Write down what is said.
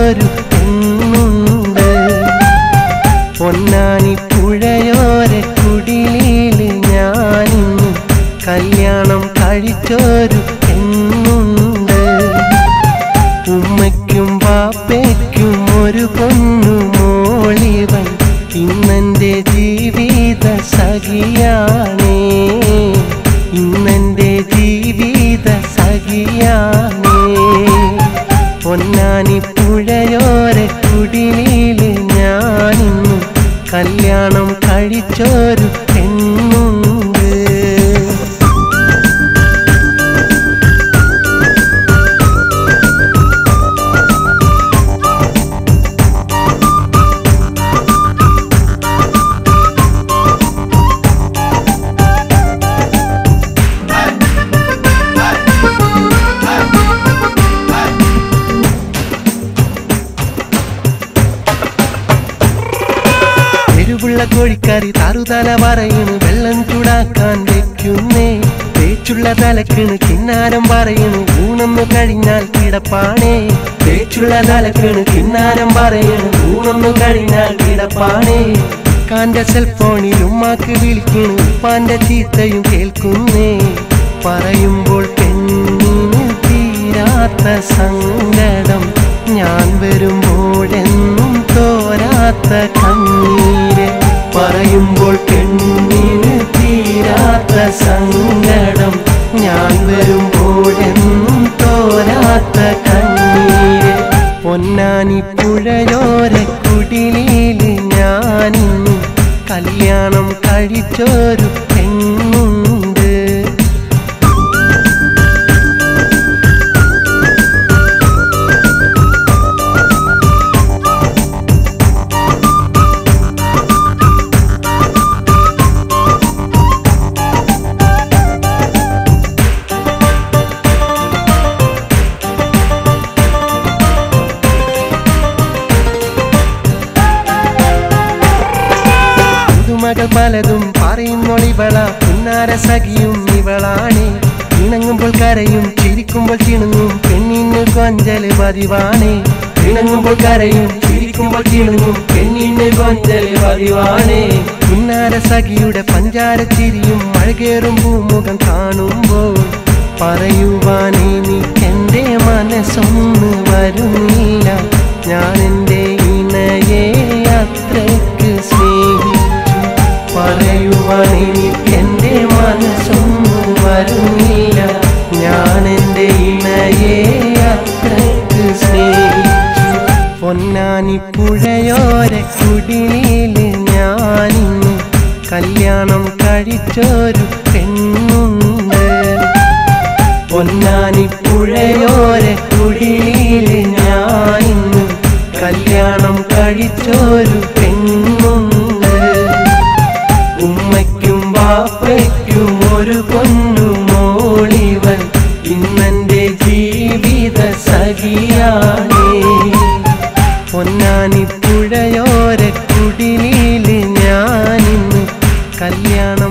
കഴിച്ചൊരു പെണ്ണുണ്ട്. പൊന്നാനി പുഴയോര കുടിലില് ഞാനിന്ന് കല്യാണം കഴിച്ചൊരു പെണ്ണുണ്ട്. ഉമ്മയ്ക്കും ബാപ്പയ്ക്കും ഒരു പൊന്നു മോളിവൻ ഇന്നെൻ്റെ ജീവിത സഖിയാണേ, ഇന്നെൻ്റെ ജീവിത സഖിയാണേ. പൊന്നാനി പുഴയോര കുടിലില് ഞാനിന്ന് കല്യാണം കഴിച്ചൊരു പെണ്ണുണ്ട്. എരിവുള്ള കോഴിക്കറി തറുതല പറയണ് വെള്ളം ചൂടാക്കാൻ വെക്കുന്നേ. തേച്ചുള്ള തലക്കിണ് കിന്നാരം പറയണ് ഊണൊന്നു കഴിഞ്ഞാൽ കിടപ്പാണേ. തേച്ചുള്ള തലക്കിണ് കിന്നാരം പറയണ് ഊണൊന്നു കഴിഞ്ഞാൽ കിടപ്പാണേ. കാന്റെ സെൽഫോണിൽ ഉമ്മാക്ക് വിളിക്കണ് ഉപ്പാന്റെ ചീത്തയും കേൾക്കുന്നേ. പറയുമ്പോൾ പെണ്ണിന് തീരാത്ത സങ്കടം, ഞാൻ വരുമ്പോഴെന്നും തോരാത്ത കണ്ണീര്. പറയുമ്പോൾ പെണ്ണിന് തീരാത്ത സങ്കടം, ഞാൻ വരുമ്പോഴെന്നും തോരാത്ത കണ്ണീര്. പൊന്നാനി പുഴയോര കുടിലില് ഞാനിന്ന് കല്യാണം കഴിച്ചൊരു പെണ്ണുണ്ട്. മകൾ പലതും പറയുന്നൊളിവള പുന്നാര സഖിയും ഇവളാണ്. ഇണങ്ങുമ്പോൾ കരയും ചിരിക്കുമ്പോൾ ചിണുങ്ങും പെണ്ണിന് കൊഞ്ചല് പതിവാണ്. ഇണങ്ങുമ്പോൾ കരയും ചിരിക്കുമ്പോൾ ചിണുങ്ങും പെണ്ണിന് കൊഞ്ചല് പതിവാണ്. പുന്നാര സഖിയുടെ പഞ്ചാര ചിരിയും മഴകേറും പൂമുഖം കാണുമ്പോൾ പറയുവാൻ എനിക്കെന്റെ മനസ്സൊന്ന് വരുന്നില്ല. ഞാൻ എൻ്റെ ഇണയെ അത്രയ്ക്ക് സ്നേഹിച്ചു. പറയുവാൻ എനിക്കെന്റെ മനസ്സൊന്നും വരുന്നില്ല. ഞാൻ എൻ്റെ ഇണയെ അത്രയ്ക്ക് സ്നേഹിച്ചു. പൊന്നാനി പുഴയോര കുടിലില് ഞാനിന്ന് കല്യാണം കഴിച്ചൊരു പെണ്ണുണ്ട്. പൊന്നാനി പുഴയോര കുടിലില് ഞാനിന്ന് കല്യാണം കഴിച്ചൊരു പെണ്ണുണ്ട്. ഉമ്മയ്ക്കും ബാപ്പയ്ക്കും ഒരു പൊന്നു മോളിവൻ ഇന്നെൻ്റെ ജീവിത സഖിയാണേ. പൊന്നാനി പുഴയോര കുടിലില് ഞാനിന്ന് കല്യാണം